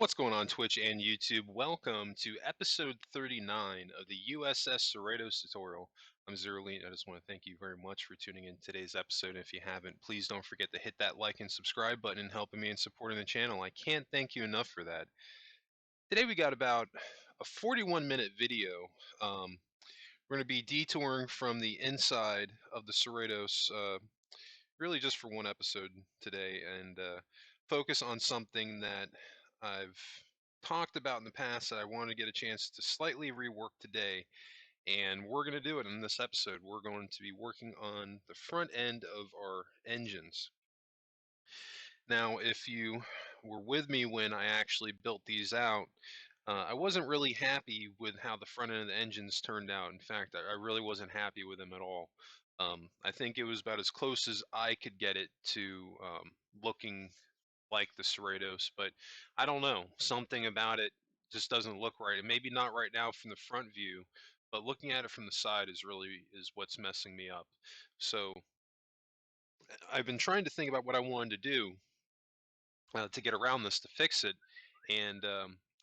What's going on, Twitch and YouTube? Welcome to episode 39 of the U.S.S. CERRITOS tutorial. I'm Zerlene. I just want to thank you very much for tuning in today's episode. If you haven't, please don't forget to hit that like and subscribe button and helping me and supporting the channel. I can't thank you enough for that. Today we got about a 41-minute video. We're going to be detouring from the inside of the CERRITOS, really just for one episode today, and focus on something that I've talked about in the past that I want to get a chance to slightly rework today, and we're going to do it in this episode. We're going to be working on the front end of our engines. Now, if you were with me when I actually built these out, I wasn't really happy with how the front end of the engines turned out. In fact, I really wasn't happy with them at all. I think it was about as close as I could get it to looking like the CERRITOS, but I don't know. Something about it just doesn't look right. And maybe not right now from the front view, but looking at it from the side is what's messing me up. So I've been trying to think about what I wanted to do to get around this to fix it, and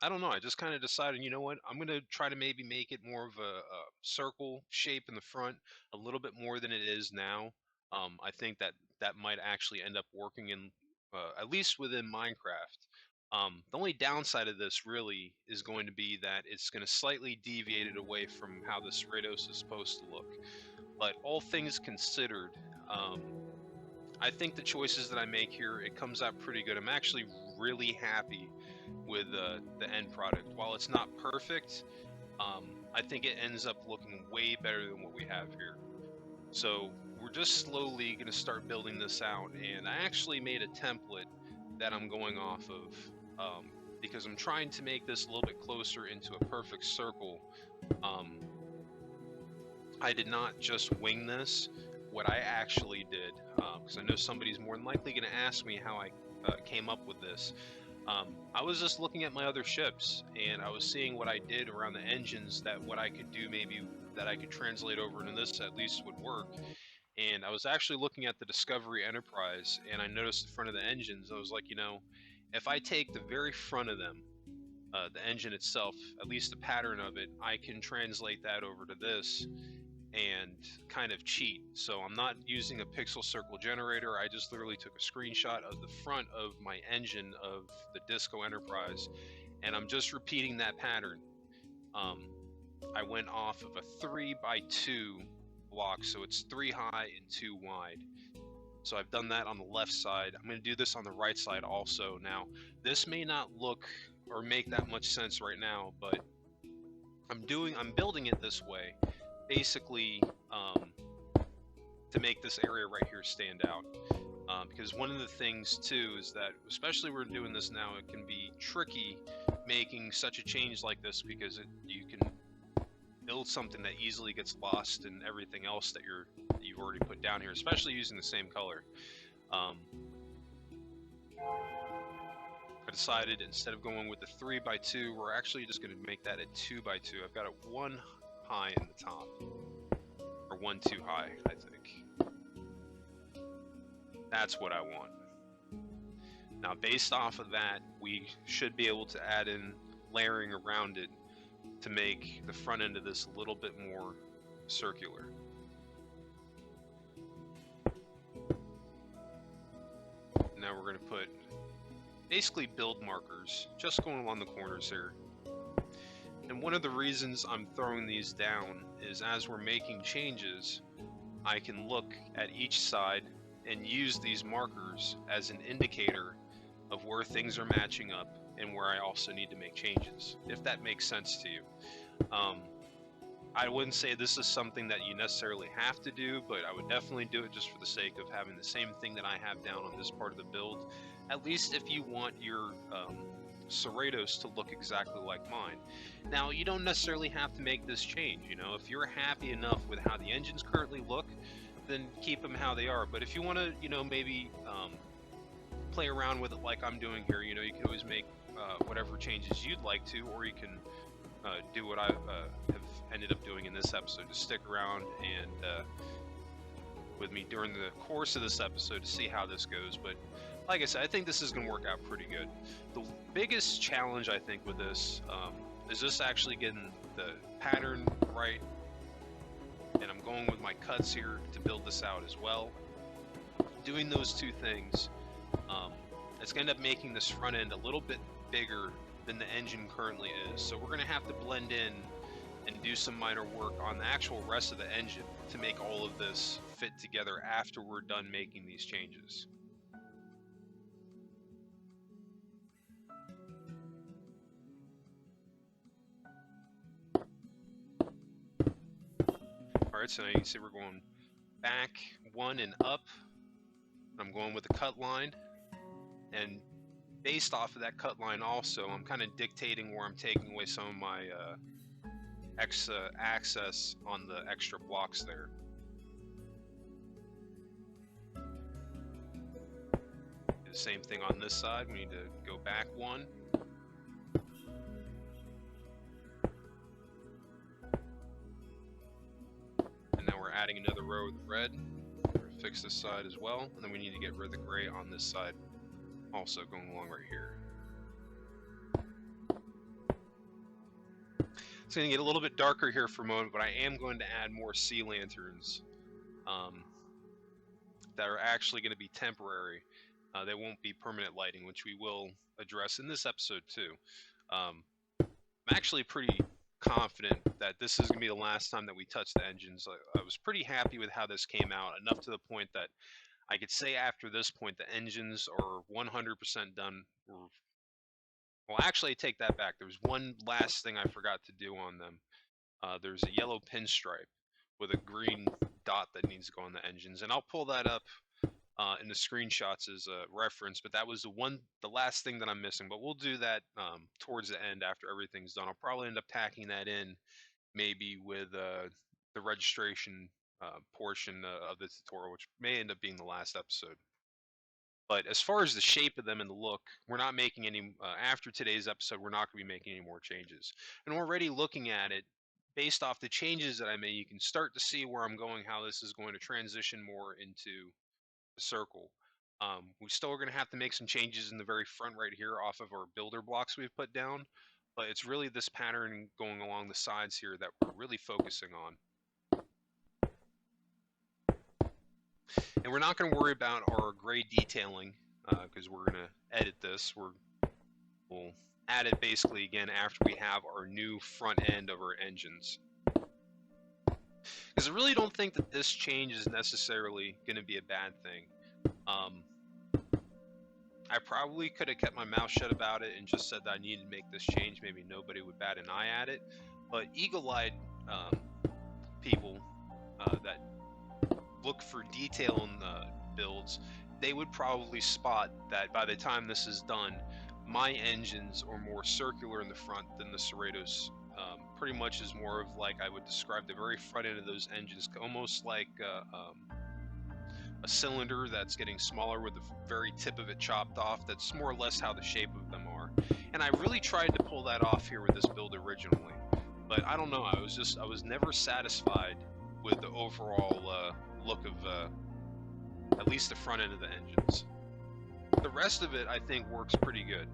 I don't know. I just kind of decided, you know what? I'm going to try to maybe make it more of a circle shape in the front, a little bit more than it is now. I think that might actually end up working in at least within Minecraft. The only downside of this really is going to be that it's going to slightly deviate it away from how the Cerritos is supposed to look. But all things considered, I think the choices that I make here, it comes out pretty good. I'm actually really happy with the end product. While it's not perfect, I think it ends up looking way better than what we have here. So we're just slowly going to start building this out, and I actually made a template that I'm going off of because I'm trying to make this a little bit closer into a perfect circle. I did not just wing this. What I actually did, because I know somebody's more than likely going to ask me how I came up with this. I was just looking at my other ships, and I was seeing what I did around the engines, that what I could do maybe that I could translate over into this at least would work. And I was actually looking at the Discovery Enterprise, and I noticed the front of the engines. I was like, you know, if I take the very front of them, the engine itself, at least the pattern of it, I can translate that over to this and kind of cheat. So I'm not using a pixel circle generator. I just literally took a screenshot of the front of my engine of the Disco Enterprise, and I'm just repeating that pattern. I went off of a 3x2 block, so it's 3 high and 2 wide. So I've done that on the left side. I'm going to do this on the right side also. Now, this may not look or make that much sense right now, but I'm building it this way, basically to make this area right here stand out. Because one of the things too is that, especially we're doing this now, it can be tricky making such a change like this, because you can build something that easily gets lost in everything else that you've already put down here, especially using the same color. I decided, instead of going with the 3x2, we're actually just going to make that a 2x2. I've got it 1 high in the top, or 1 too high, I think. That's what I want. Now, based off of that, we should be able to add in layering around it to make the front end of this a little bit more circular. Now we're going to put basically build markers just going along the corners here. And one of the reasons I'm throwing these down is, as we're making changes, I can look at each side and use these markers as an indicator of where things are matching up and where I also need to make changes, if that makes sense to you. I wouldn't say this is something that you necessarily have to do, but I would definitely do it just for the sake of having the same thing that I have down on this part of the build, at least if you want your CERRITOS to look exactly like mine. Now, you don't necessarily have to make this change. You know, if you're happy enough with how the engines currently look, then keep them how they are. But if you want to, you know, maybe play around with it like I'm doing here, you know, you can always make whatever changes you'd like to, or you can do what I have ended up doing in this episode, to stick around and with me during the course of this episode to see how this goes. But like I said, I think this is going to work out pretty good. The biggest challenge I think with this is just actually getting the pattern right, and I'm going with my cuts here to build this out as well. Doing those two things, it's going to end up making this front end a little bit bigger than the engine currently is. So we're going to have to blend in and do some minor work on the actual rest of the engine to make all of this fit together after we're done making these changes. Alright, so now you can see we're going back one and up. I'm going with the cut line, and based off of that cut line also, I'm kind of dictating where I'm taking away some of my access on the extra blocks there. Do the same thing on this side. We need to go back one. And now we're adding another row of the red. We're going to fix this side as well, and then we need to get rid of the gray on this side also, going along right here. It's going to get a little bit darker here for a moment, but I am going to add more sea lanterns that are actually going to be temporary. They won't be permanent lighting, which we will address in this episode too. I'm actually pretty confident that this is going to be the last time that we touch the engines. I was pretty happy with how this came out, enough to the point that I could say after this point the engines are 100% done. Well, actually, I take that back. There was one last thing I forgot to do on them. There's a yellow pinstripe with a green dot that needs to go on the engines, and I'll pull that up in the screenshots as a reference. But that was the last thing that I'm missing. But we'll do that towards the end after everything's done. I'll probably end up tacking that in, maybe with the registration portion of the tutorial, which may end up being the last episode. But as far as the shape of them and the look, we're not making any, after today's episode, we're not going to be making any more changes. And already looking at it, based off the changes that I made, you can start to see where I'm going, how this is going to transition more into the circle. We still are going to have to make some changes in the very front right here off of our builder blocks we've put down. But it's really this pattern going along the sides here that we're really focusing on. And we're not going to worry about our gray detailing because we're going to edit this. We'll add it basically again after we have our new front end of our engines. Because I really don't think that this change is necessarily going to be a bad thing. I probably could have kept my mouth shut about it and just said that I needed to make this change. Maybe nobody would bat an eye at it. But eagle-eyed people that look for detail in the builds, they would probably spot that by the time this is done, my engines are more circular in the front than the CERRITOS. Pretty much is more of like, I would describe the very front end of those engines almost like a cylinder that's getting smaller with the very tip of it chopped off. That's more or less how the shape of them are. And I really tried to pull that off here with this build originally, but I don't know, I was never satisfied with the overall look of at least the front end of the engines. The rest of it I think works pretty good,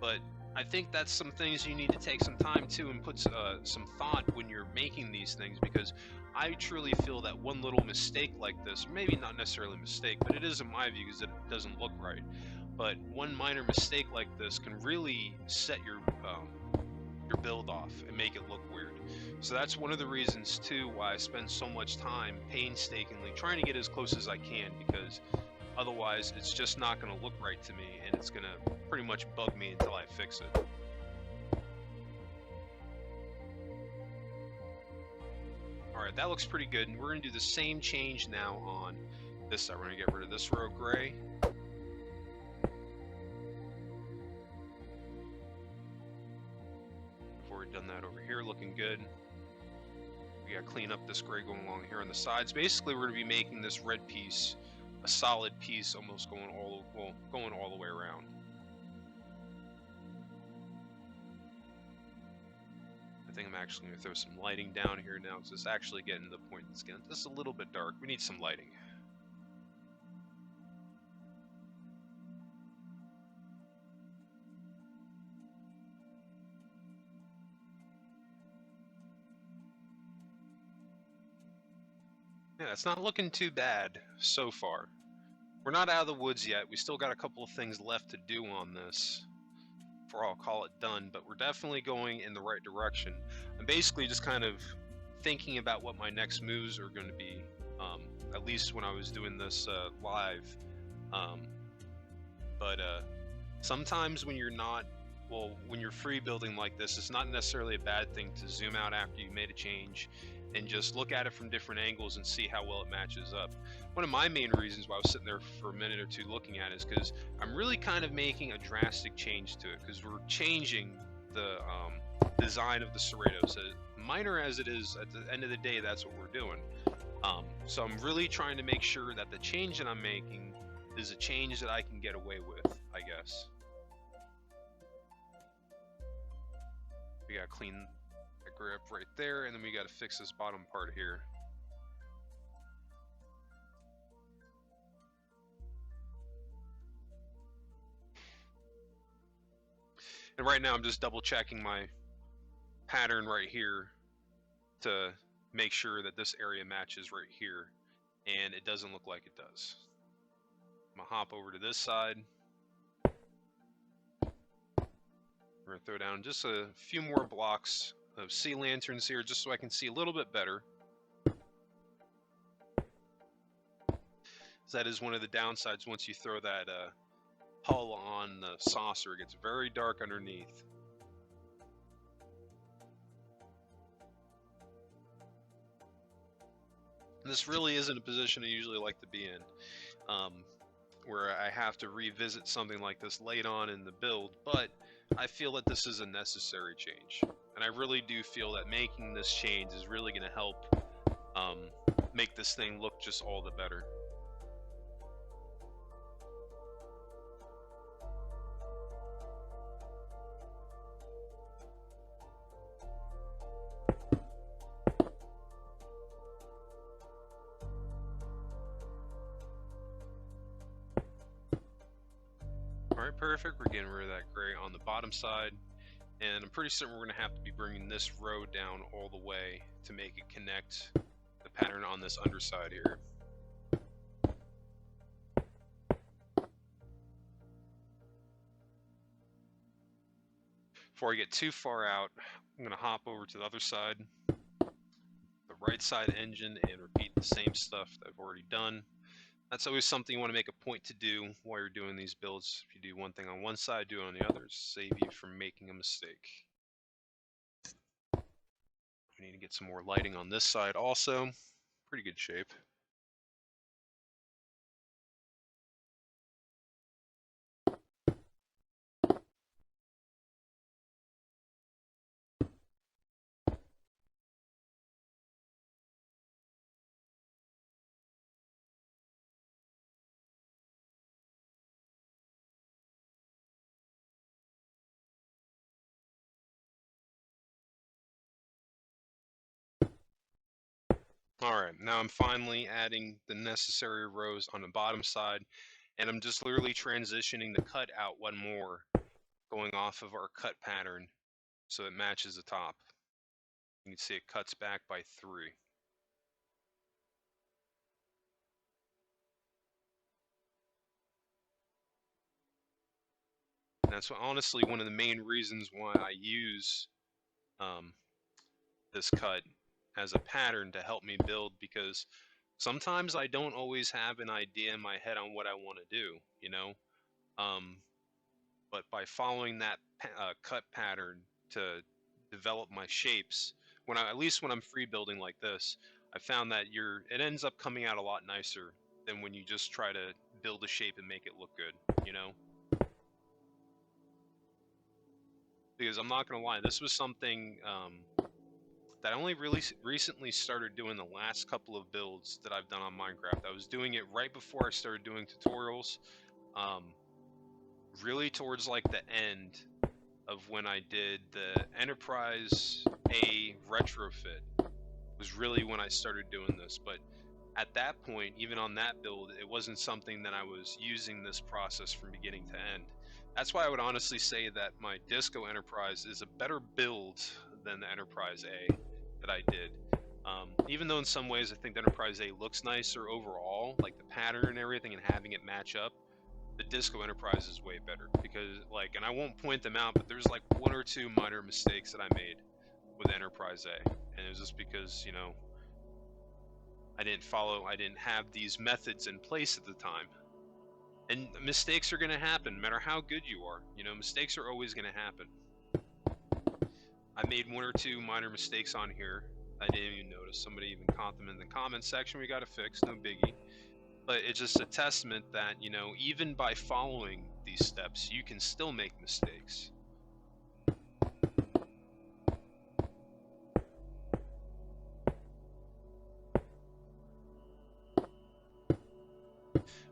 but I think that's some things you need to take some time to and put some thought when you're making these things, because I truly feel that one little mistake like this, maybe not necessarily a mistake, but it is in my view because it doesn't look right, but one minor mistake like this can really set your build off and make it look weird. So that's one of the reasons too why I spend so much time painstakingly trying to get as close as I can, because otherwise it's just not going to look right to me, and it's going to pretty much bug me until I fix it. Alright, that looks pretty good, and we're going to do the same change now on this side. We're going to get rid of this row of gray. We've done that over here, looking good. We got to clean up this gray going along here on the sides. Basically, we're going to be making this red piece a solid piece, almost going all the way around. I think I'm actually going to throw some lighting down here now, because it's actually getting to the point that's getting just a little bit dark. We need some lighting. Yeah, it's not looking too bad so far. We're not out of the woods yet. We still got a couple of things left to do on this before I'll call it done, but we're definitely going in the right direction. I'm basically just kind of thinking about what my next moves are going to be, at least when I was doing this live. But sometimes when you're not, well, when you're free building like this, it's not necessarily a bad thing to zoom out after you made a change and just look at it from different angles and see how well it matches up. One of my main reasons why I was sitting there for a minute or two looking at it is because I'm really kind of making a drastic change to it, because we're changing the design of the CERRITOS. Minor as it is, at the end of the day, that's what we're doing. So I'm really trying to make sure that the change that I'm making is a change that I can get away with, I guess. We gotta clean the grip right there, and then we gotta fix this bottom part here. And right now I'm just double checking my pattern right here to make sure that this area matches right here, and it doesn't look like it does. I'm gonna hop over to this side. We're gonna throw down just a few more blocks of sea lanterns here, just so I can see a little bit better. That is one of the downsides. Once you throw that hull on the saucer, it gets very dark underneath. This really isn't a position I usually like to be in, where I have to revisit something like this late on in the build, but I feel that this is a necessary change. And I really do feel that making this change is really going to help make this thing look just all the better. Alright, perfect. We're getting rid of that gray on the bottom side, and I'm pretty certain we're going to have to be bringing this row down all the way to make it connect the pattern on this underside here. Before I get too far out, I'm going to hop over to the other side, the right side engine, and repeat the same stuff that I've already done. That's always something you want to make a point to do while you're doing these builds. If you do one thing on one side, do it on the other, save you from making a mistake. We need to get some more lighting on this side also. Pretty good shape. Alright, now I'm finally adding the necessary rows on the bottom side, and I'm just literally transitioning the cut out one more, going off of our cut pattern so it matches the top. You can see it cuts back by 3. And that's honestly one of the main reasons why I use this cut as a pattern to help me build, because sometimes I don't always have an idea in my head on what I want to do, you know? But by following that cut pattern to develop my shapes, at least when I'm free building like this, I found that it ends up coming out a lot nicer than when you just try to build a shape and make it look good, you know? Because I'm not gonna lie, this was something that I only really recently started doing the last couple of builds that I've done on Minecraft. I was doing it right before I started doing tutorials. Really towards like the end, of when I did the Enterprise A retrofit was really when I started doing this. But at that point, even on that build, it wasn't something that I was using this process from beginning to end. That's why I would honestly say that my Disco Enterprise is a better build than the Enterprise A that I did. Even though in some ways I think the Enterprise A looks nicer overall, like the pattern and everything and having it match up, the Disco Enterprise is way better because, like, and I won't point them out, but there's like one or two minor mistakes that I made with Enterprise A, and it was just because, you know, I didn't have these methods in place at the time. And mistakes are going to happen no matter how good you are. You know, mistakes are always going to happen. I made one or two minor mistakes on here. I didn't even notice. Somebody even caught them in the comment section. We got to fix, no biggie. But it's just a testament that, you know, even by following these steps, you can still make mistakes.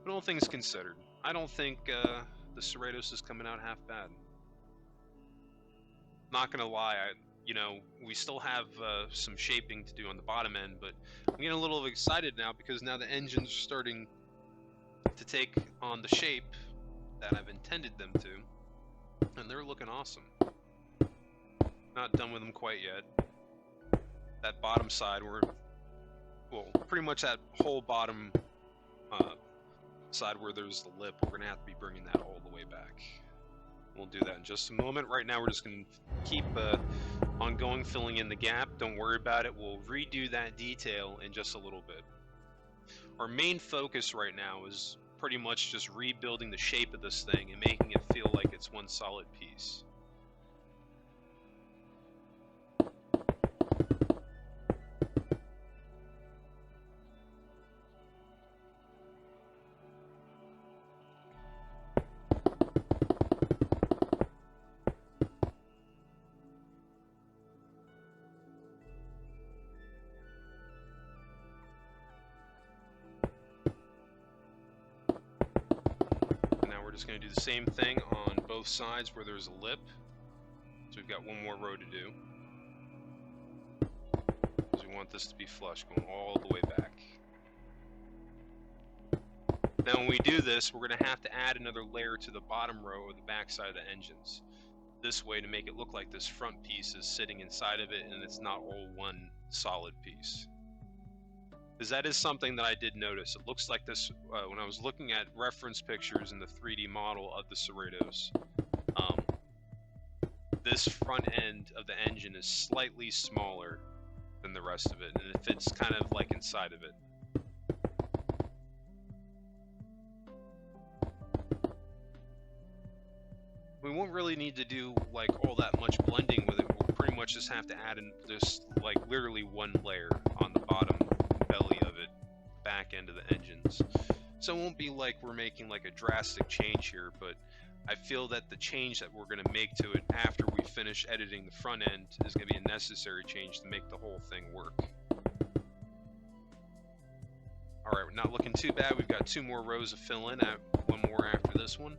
But all things considered, I don't think the CERRITOS is coming out half bad. Not gonna lie, you know, we still have some shaping to do on the bottom end, but I'm getting a little excited now because now the engines are starting to take on the shape that I've intended them to, and they're looking awesome. Not done with them quite yet. That bottom side, well, pretty much that whole bottom side where there's the lip, we're gonna have to be bringing that all the way back. We'll do that in just a moment. Right now we're just going to keep ongoing, filling in the gap. Don't worry about it. We'll redo that detail in just a little bit. Our main focus right now is pretty much just rebuilding the shape of this thing and making it feel like it's one solid piece. Just going to do the same thing on both sides where there's a lip. So we've got one more row to do. Because we want this to be flush, going all the way back. Now when we do this, we're going to have to add another layer to the bottom row of the back side of the engines. This way to make it look like this front piece is sitting inside of it and it's not all one solid piece. Because that is something that I did notice. It looks like this, when I was looking at reference pictures in the 3D model of the CERRITOS, this front end of the engine is slightly smaller than the rest of it, and it fits kind of like inside of it. We won't really need to do like all that much blending with it. We'll pretty much just have to add in just like literally one layer on the bottom belly of it, back end of the engines. So it won't be like we're making like a drastic change here, but I feel that the change that we're going to make to it after we finish editing the front end is going to be a necessary change to make the whole thing work. Alright, we're not looking too bad. We've got two more rows of fill in, one more after this one.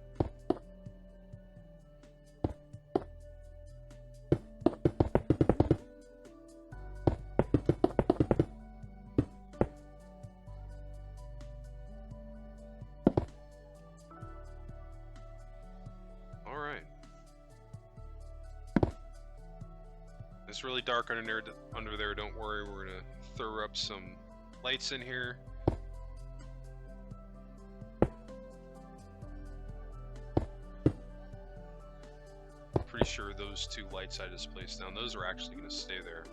It's really dark under there, don't worry, we're going to throw up some lights in here. Pretty sure those two lights I just placed down, those are actually going to stay there.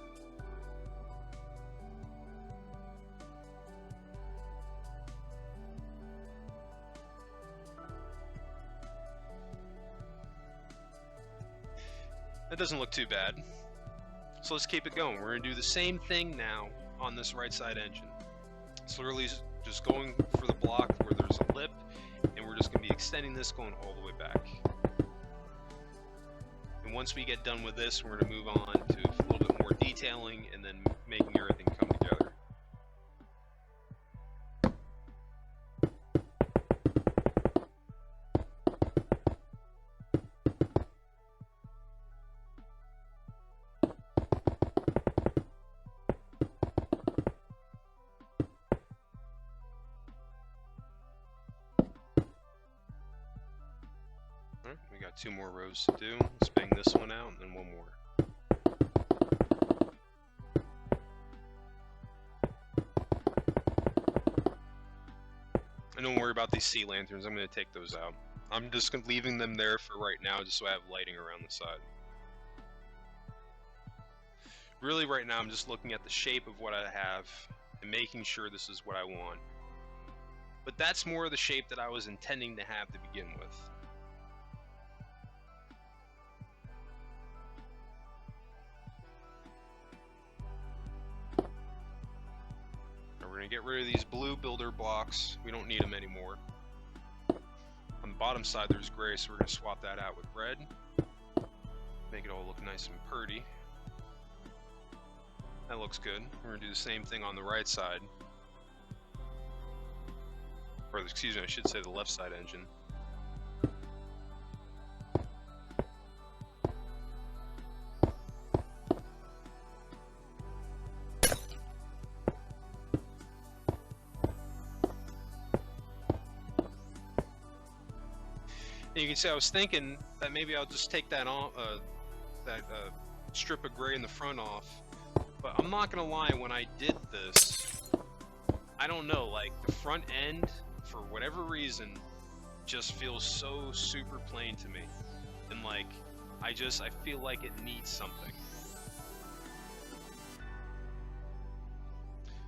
That doesn't look too bad. So let's keep it going. We're going to do the same thing now on this right side engine. It's literally just going for the block where there's a lip, and we're just going to be extending this going all the way back. And once we get done with this, we're going to move on to a little bit more detailing and then making everything come together. Alright, we got 2 more rows to do. Let's bang this one out and then 1 more. And don't worry about these sea lanterns, I'm going to take those out. I'm just leaving them there for right now just so I have lighting around the side. Really right now I'm just looking at the shape of what I have and making sure this is what I want. But that's more of the shape that I was intending to have to begin with. Now we're going to get rid of these blue builder blocks. We don't need them anymore. On the bottom side there's gray, so we're going to swap that out with red. Make it all look nice and pretty. That looks good. We're going to do the same thing on the right side. Or, excuse me, I should say the left side engine. And you can see I was thinking that maybe I'll just take that on, strip of gray in the front off. But I'm not gonna lie, when I did this, I don't know, like the front end, for whatever reason, just feels so super plain to me. And like, I feel like it needs something.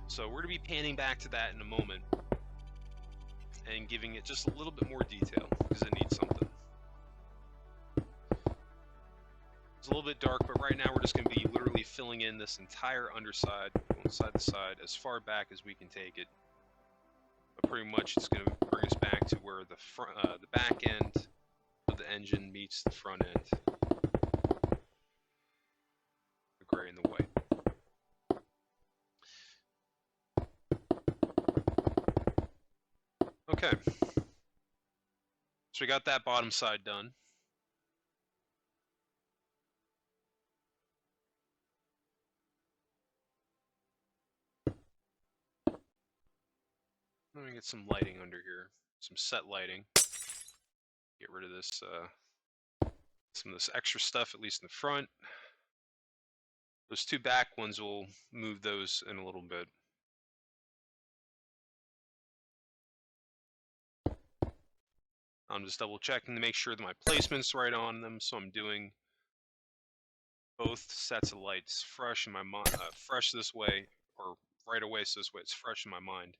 So we're gonna be panning back to that in a moment and giving it just a little bit more detail, because it needs something. It's a little bit dark, but right now we're just going to be literally filling in this entire underside, going side to side, as far back as we can take it. But pretty much it's going to bring us back to where the front, the back end of the engine meets the front end. The gray and the white. Okay. So we got that bottom side done. Let me get some lighting under here, some set lighting. Get rid of this, some of this extra stuff, at least in the front. Those 2 back ones, will move those in a little bit. I'm just double checking to make sure that my placement's right on them, so I'm doing both sets of lights fresh in my mind, fresh this way, or right away, so this way it's fresh in my mind.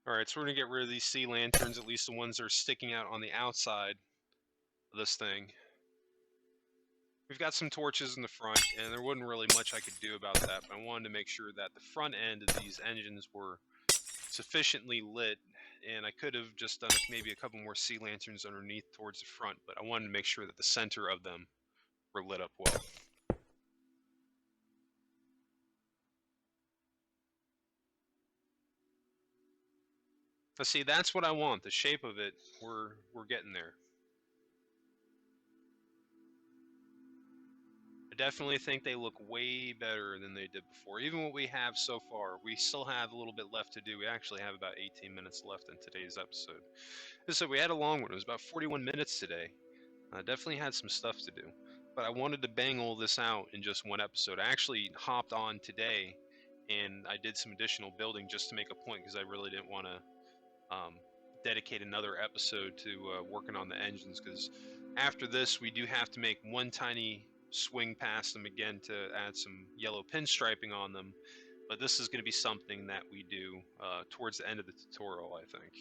Alright, so we're going to get rid of these sea lanterns, at least the ones that are sticking out on the outside of this thing. We've got some torches in the front, and there wasn't really much I could do about that, but I wanted to make sure that the front end of these engines were sufficiently lit, and I could have just done maybe a couple more sea lanterns underneath towards the front, but I wanted to make sure that the center of them were lit up well. Now see, that's what I want, the shape of it, we're getting there. I definitely think they look way better than they did before. Even what we have so far, we still have a little bit left to do. We actually have about 18 minutes left in today's episode. So we had a long one, it was about 41 minutes today. Definitely had some stuff to do. But I wanted to bang all this out in just one episode. I actually hopped on today and I did some additional building just to make a point, because I really didn't want to dedicate another episode to working on the engines, because after this we do have to make one tiny swing past them again to add some yellow pinstriping on them, but this is going to be something that we do towards the end of the tutorial, I think.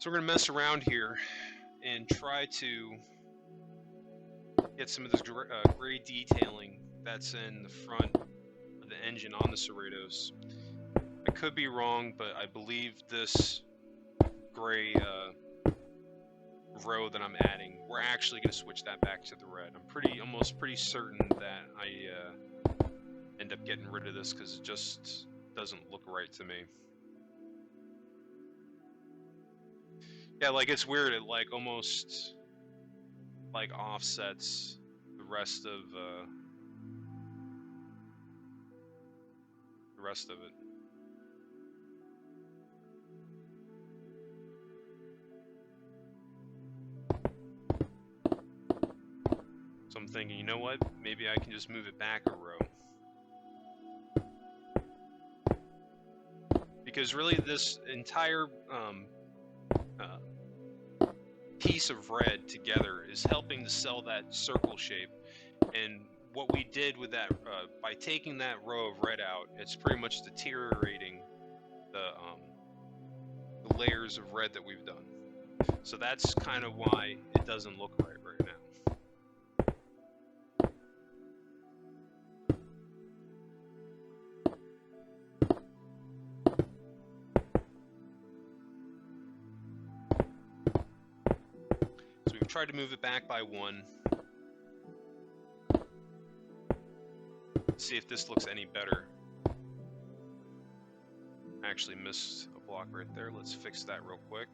So we're going to mess around here and try to get some of this gray detailing that's in the front of the engine on the CERRITOS. I could be wrong, but I believe this gray row that I'm adding, we're actually going to switch that back to the red. I'm almost pretty certain that I end up getting rid of this because it just doesn't look right to me. Yeah, like it's weird. It like almost like offsets the rest of it. So I'm thinking, you know what? Maybe I can just move it back a row. Because really this entire piece of red together is helping to sell that circle shape. And what we did with that, by taking that row of red out, it's pretty much deteriorating the layers of red that we've done. So that's kind of why it doesn't look right now. So we've tried to move it back by 1. See if this looks any better. I actually missed a block right there. Let's fix that real quick.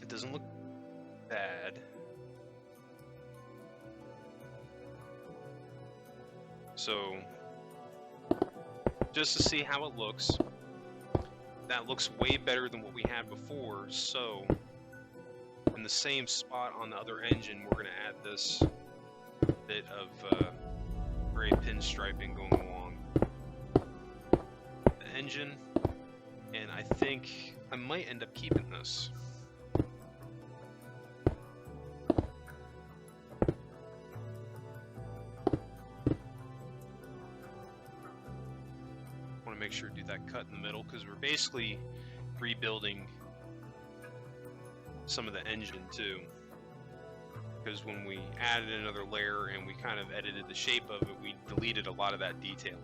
It doesn't look bad. So, just to see how it looks, that looks way better than what we had before. So, in the same spot on the other engine, we're going to add this bit of gray pinstriping going along the engine, and I think I might end up keeping this. Make sure to do that cut in the middle because we're basically rebuilding some of the engine too, because when we added another layer and we kind of edited the shape of it, we deleted a lot of that detailing.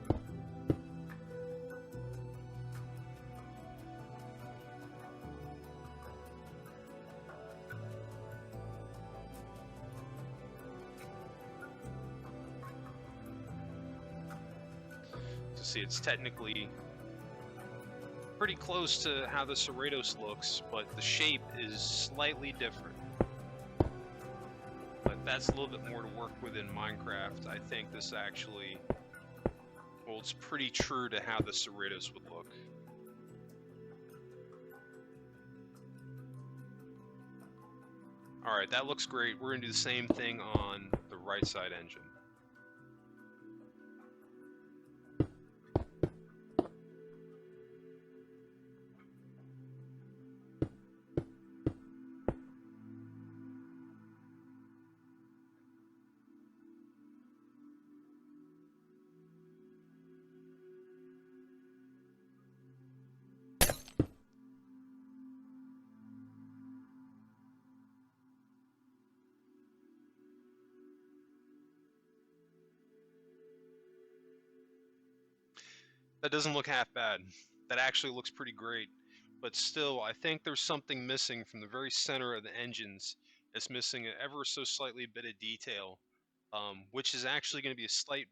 See, it's technically pretty close to how the CERRITOS looks, but the shape is slightly different. But that's a little bit more to work with in Minecraft. I think this actually holds pretty true to how the CERRITOS would look. Alright, that looks great. We're going to do the same thing on the right side engine. That doesn't look half bad. That actually looks pretty great. But still, I think there's something missing from the very center of the engines. It's missing an ever so slightly bit of detail, which is actually going to be a slight,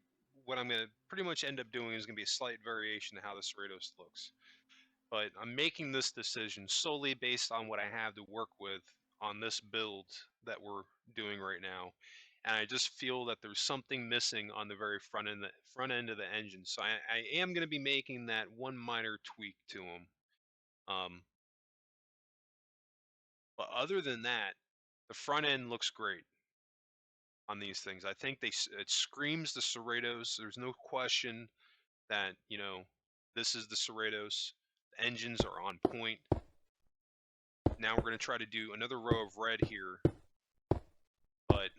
what I'm going to pretty much end up doing is going to be a slight variation of how the CERRITOS looks. But I'm making this decision solely based on what I have to work with on this build that we're doing right now. And I just feel that there's something missing on the very front end of the engine. So I am going to be making that one minor tweak to them. But other than that, the front end looks great on these things. I think it screams the CERRITOS. There's no question that, you know, this is the CERRITOS. The engines are on point. Now we're going to try to do another row of red here, but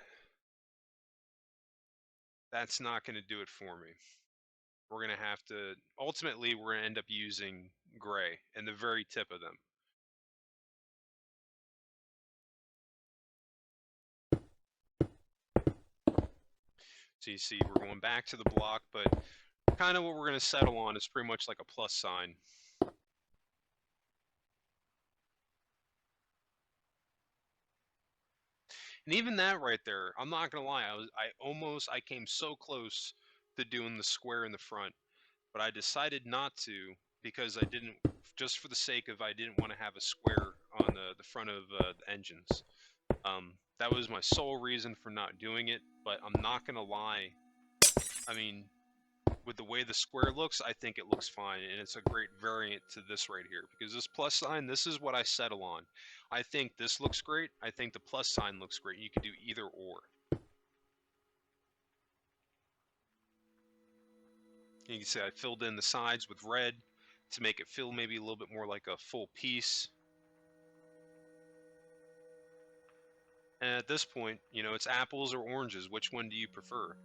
that's not going to do it for me. We're going to have to, ultimately, we're going to end up using gray and the very tip of them. So you see, we're going back to the block, but kind of what we're going to settle on is pretty much like a plus sign. And even that right there, I'm not going to lie, I came so close to doing the square in the front, but I decided not to because I didn't, just for the sake of, I didn't want to have a square on the front of the engines. That was my sole reason for not doing it, but I'm not going to lie. I mean, with the way the square looks, I think it looks fine, and it's a great variant to this right here, because this plus sign, this is what I settle on. I think this looks great. I think the plus sign looks great. You could do either or. You can see I filled in the sides with red to make it feel maybe a little bit more like a full piece. And at this point, you know, it's apples or oranges. Which one do you prefer?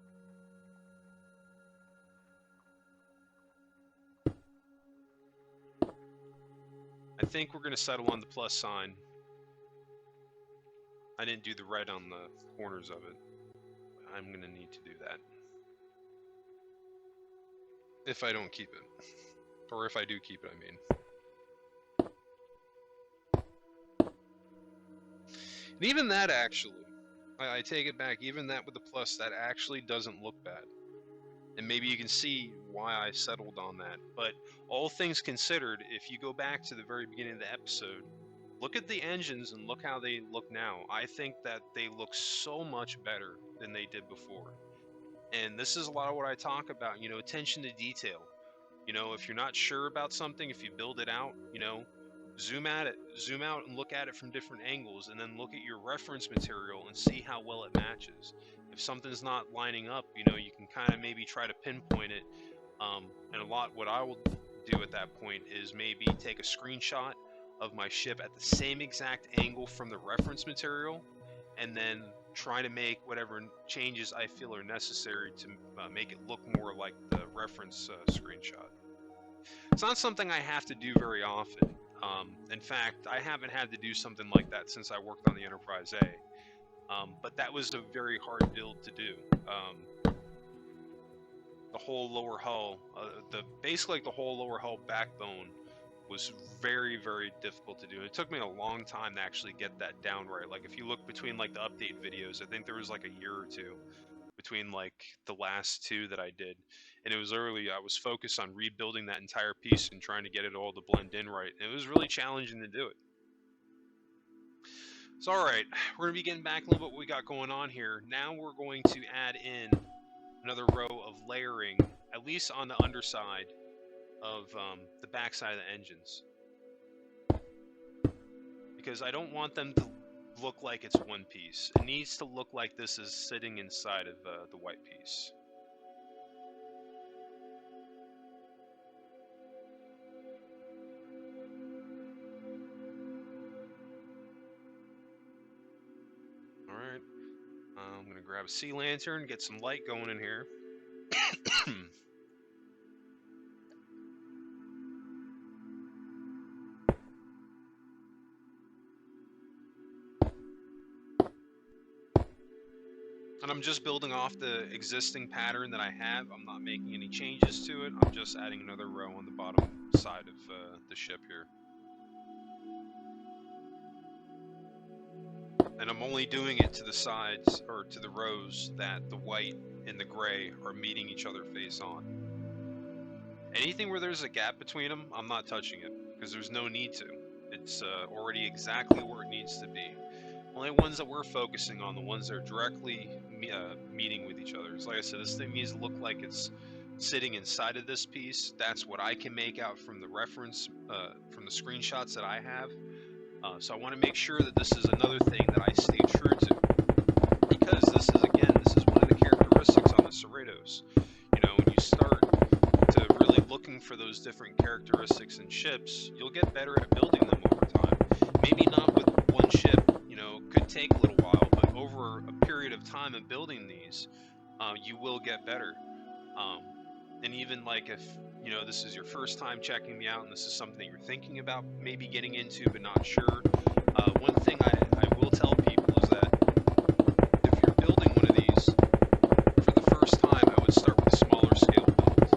I think we're going to settle on the plus sign. I didn't do the red on the corners of it. I'm going to need to do that. If I don't keep it. Or if I do keep it, I mean. And even that, actually, I take it back, even that with the plus, that actually doesn't look bad. And maybe you can see why I settled on that. But all things considered, if you go back to the very beginning of the episode, look at the engines and look how they look now. I think that they look so much better than they did before. And this is a lot of what I talk about, you know, attention to detail. You know, if you're not sure about something, if you build it out, you know, zoom out and look at it from different angles, and then look at your reference material and see how well it matches. If something's not lining up, you know, you can kind of maybe try to pinpoint it. And a lot, what I will do at that point is maybe take a screenshot of my ship at the same exact angle from the reference material, and then try to make whatever changes I feel are necessary to make it look more like the reference screenshot. It's not something I have to do very often. In fact, I haven't had to do something like that since I worked on the Enterprise A. But that was a very hard build to do. The whole lower hull, basically like the whole lower hull backbone was very, very difficult to do. It took me a long time to actually get that down right. Like if you look between like the update videos, I think there was like a year or two between like the last two that I did. And it was early, I was focused on rebuilding that entire piece and trying to get it all to blend in right. And it was really challenging to do it. So alright, we're going to be getting back a little bit what we got going on here. Now we're going to add in another row of layering, at least on the underside of the backside of the engines. Because I don't want them to look like it's one piece. It needs to look like this is sitting inside of the white piece. Alright, I'm going to grab a sea lantern, get some light going in here. And I'm just building off the existing pattern that I have. I'm not making any changes to it. I'm just adding another row on the bottom side of the ship here. And I'm only doing it to the sides, or to the rows that the white and the gray are meeting each other face on. Anything where there's a gap between them, I'm not touching it, because there's no need to. It's already exactly where it needs to be. Only ones that we're focusing on, the ones that are directly meeting with each other. It's like I said, this thing needs to look like it's sitting inside of this piece. That's what I can make out from the reference, from the screenshots that I have. So I want to make sure that this is another thing that I stay true to. Because this is, again, this is one of the characteristics on the CERRITOS. You know, when you start to really looking for those different characteristics in ships, you'll get better at building them over time. Maybe not with one ship, you know, could take a little while, but over a period of time of building these, you will get better. Um, and even like if this is your first time checking me out and this is something that you're thinking about maybe getting into but not sure, one thing I will tell people is that if you're building one of these for the first time, I would start with a smaller scale build.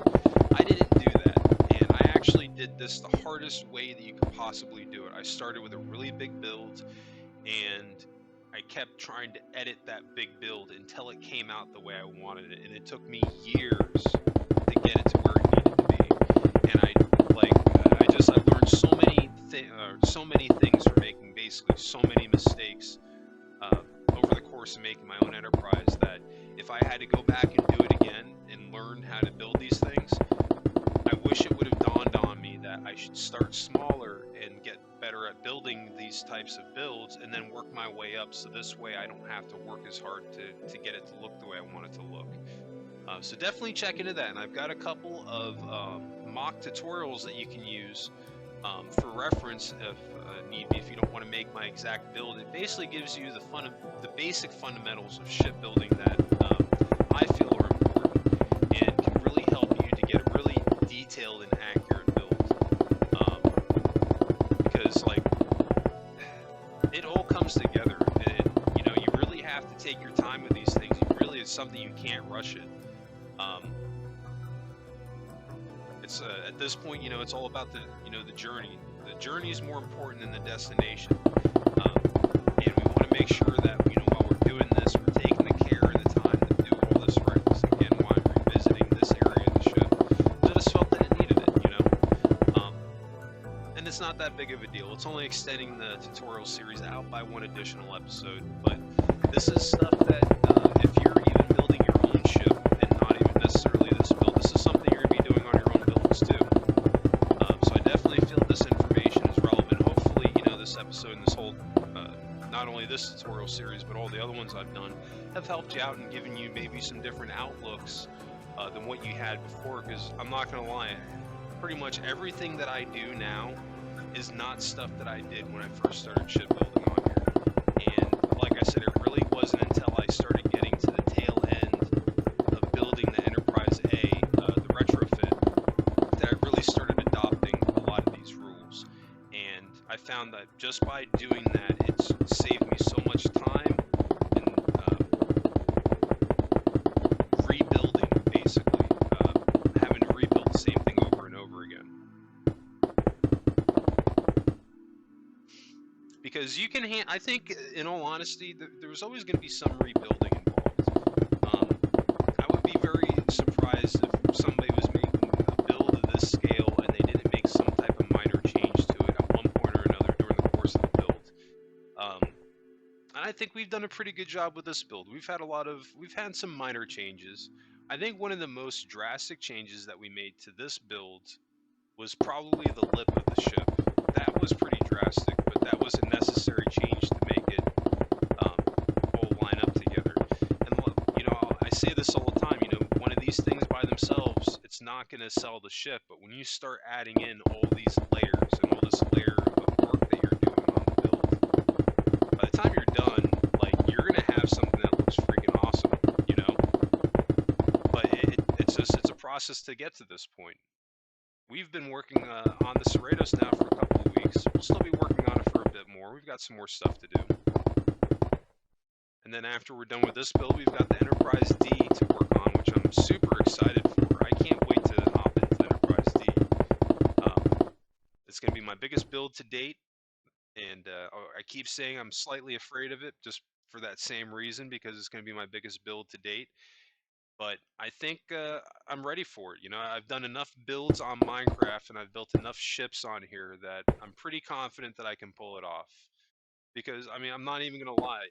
I didn't do that, and I actually did this the hardest way that you could possibly do it. I started with a really big build, and I kept trying to edit that big build until it came out the way I wanted it, and it took me years to get it to where it needed to be. And I learned so many things from making basically so many mistakes uh, over the course of making my own enterprise, that if I had to go back and do it again and learn how to build these things, I wish it would have dawned on me that I should start smaller and get better at building these types of builds and then work my way up, so this way I don't have to work as hard to get it to look the way I want it to look. So definitely check into that, and I've got a couple of mock tutorials that you can use for reference if need be, if you don't want to make my exact build. It basically gives you the basic fundamentals of shipbuilding that I feel are important and can really help you to get a really detailed and accurate build. Because like it all comes together, and you really have to take your time with these things. It's something you can't rush it. It's at this point, it's all about the journey. The journey is more important than the destination, and we want to make sure that while we're doing this, we're taking the care and the time to do all this right. This again, why I'm revisiting this area of the ship, because I just felt that it needed it, and it's not that big of a deal. It's only extending the tutorial series out by one additional episode, but this is stuff that if you're even building your own ship and not even necessarily this build, this is something you're going to be doing on your own builds too. So I definitely feel this information is relevant. Hopefully, this episode and this whole, not only this tutorial series, but all the other ones I've done have helped you out and given you maybe some different outlooks than what you had before, because I'm not going to lie, pretty much everything that I do now is not stuff that I did when I first started shipbuilding on here. And like I said, it really wasn't until I started getting to the tail end of building the Enterprise A, the retrofit, that I really started adopting a lot of these rules. And I found that just by doing that, it's saved me so much time and rebuilding, basically, having to rebuild the same thing over and over again. Because you can, I think, in all honesty, there's always going to be some rebuilding involved. I would be very surprised if somebody was making a build of this scale and they didn't make some type of minor change to it at one point or another during the course of the build. And I think we've done a pretty good job with this build. We've had some minor changes. I think one of the most drastic changes that we made to this build was probably the lip of the ship. That was pretty drastic, but that was a necessary change to make it all line up together. And I say this all the time. One of these things by themselves, it's not going to sell the ship. But when you start adding in all these layers and all this layer of work that you're doing on the build, by the time you're done, like, you're going to have something that looks freaking awesome. But it's a process to get to this point. We've been working on the CERRITOS now for a couple of weeks. We'll still be working on it for a bit more. We've got some more stuff to do. And then after we're done with this build, we've got the Enterprise D to work on, which I'm super excited for. I can't wait to hop into Enterprise D. It's going to be my biggest build to date, and I keep saying I'm slightly afraid of it just for that same reason, because it's going to be my biggest build to date. But I think I'm ready for it. I've done enough builds on Minecraft and I've built enough ships on here that I'm pretty confident that I can pull it off. Because, I'm not even going to lie.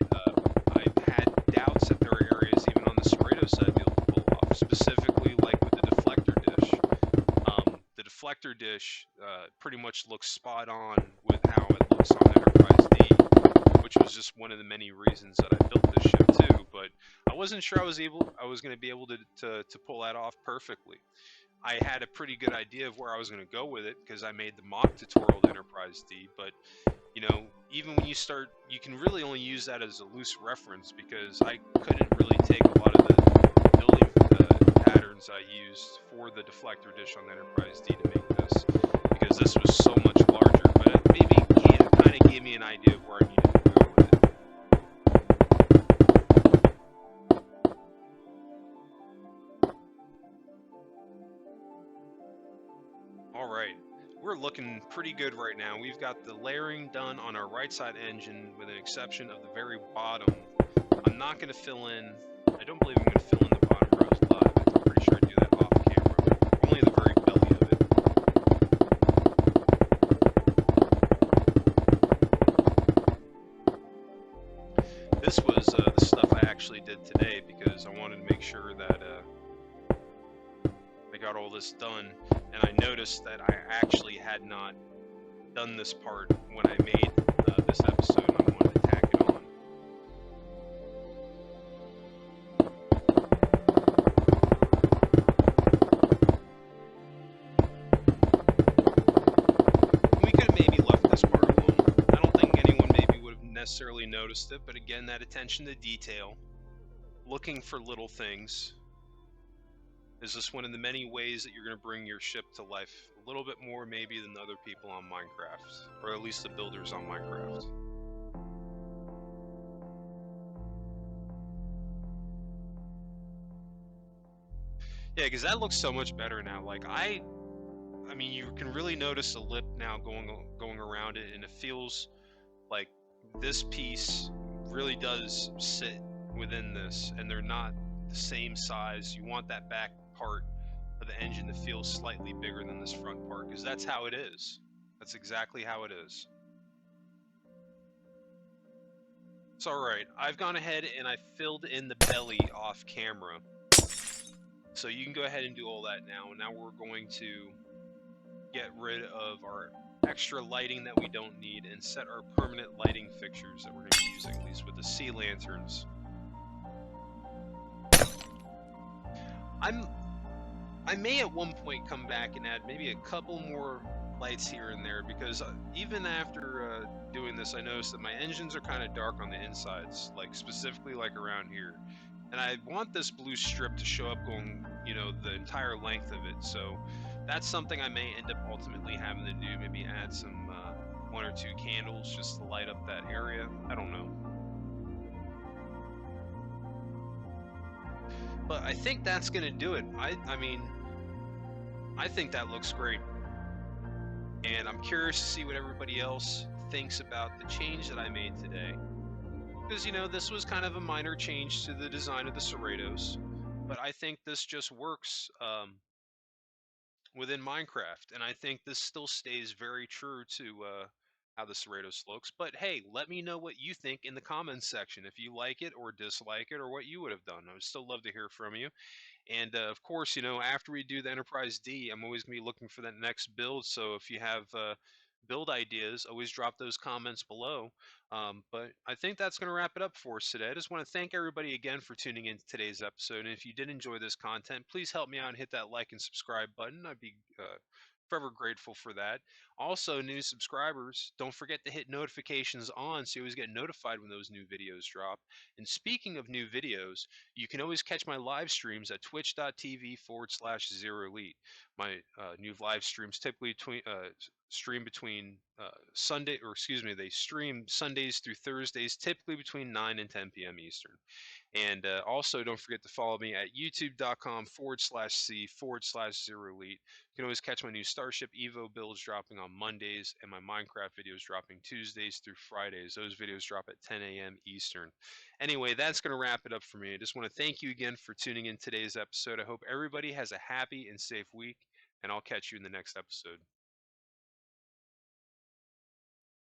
I've had doubts that there are areas even on the CERRITOS I'd be able to pull off. Specifically, like with the deflector dish. The deflector dish pretty much looks spot on with how it looks on Enterprise D, which was just one of the many reasons that I built this ship too. But I wasn't sure I was going to be able to pull that off perfectly. I had a pretty good idea of where I was going to go with it because I made the mock tutorial to Enterprise D, but even when you start, you can really only use that as a loose reference, because I couldn't really take a lot of the build I used for the deflector dish on the Enterprise D to make this, because this was so much larger, but it maybe kind of gave me an idea of where I needed to go with it. All right, we're looking pretty good right now. We've got the layering done on our right side engine with an exception of the very bottom. I'm not going to fill in, I don't believe I'm going to fill in the bottom rows live. I'm pretty sure I do that off camera. Only the very belly of it. This was the stuff I actually did today because I wanted to make sure that I got all this done, and I noticed that I actually had not done this part when I made this episode, and I wanted to tack it on. We could have maybe left this part alone. I don't think anyone maybe would have necessarily noticed it, but again, that attention to detail, looking for little things, is just one of the many ways that you're going to bring your ship to life a little bit more maybe than other people on Minecraft, or at least the builders on Minecraft. Yeah, because that looks so much better now. Like I mean, you can really notice a lip now going around it, and it feels like this piece really does sit within this, and they're not the same size. You want that back part of the engine to feel slightly bigger than this front part, because that's how it is. That's exactly how it is. It's all right. I've gone ahead and I filled in the belly off camera. So you can go ahead and do all that now. Now we're going to get rid of our extra lighting that we don't need and set our permanent lighting fixtures that we're going to be using, at least with the sea lanterns. I may at one point come back and add maybe a couple more lights here and there, because even after doing this, I noticed that my engines are kind of dark on the insides, like specifically like around here. And I want this blue strip to show up going, you know, the entire length of it. So that's something I may end up ultimately having to do. Maybe add some one or two candles just to light up that area. I don't know. But I think that's going to do it. I mean, I think that looks great. And I'm curious to see what everybody else thinks about the change that I made today. Because, you know, this was kind of a minor change to the design of the CERRITOS, but I think this just works within Minecraft, and I think this still stays very true to how the CERRITOS looks. But hey, let me know what you think in the comments section, if you like it or dislike it, or what you would have done. I would still love to hear from you. And of course, you know, after we do the Enterprise D, I'm always going to be looking for that next build. So if you have build ideas, always drop those comments below. But I think that's going to wrap it up for us today. I just want to thank everybody again for tuning in to today's episode. And if you did enjoy this content, please help me out and hit that like and subscribe button. I'd be forever grateful for that. Also, new subscribers, don't forget to hit notifications on so you always get notified when those new videos drop. And speaking of new videos, you can always catch my live streams at twitch.tv/ZeroElite. My new live streams typically stream between Sunday, or excuse me, they stream Sundays through Thursdays, typically between 9 and 10 p.m. Eastern. And also, don't forget to follow me at youtube.com/C/0elite. You can always catch my new Starship Evo builds dropping on Mondays, and my Minecraft videos dropping Tuesdays through Fridays. Those videos drop at 10 a.m. Eastern. Anyway, that's going to wrap it up for me. I just want to thank you again for tuning in today's episode. I hope everybody has a happy and safe week, and I'll catch you in the next episode.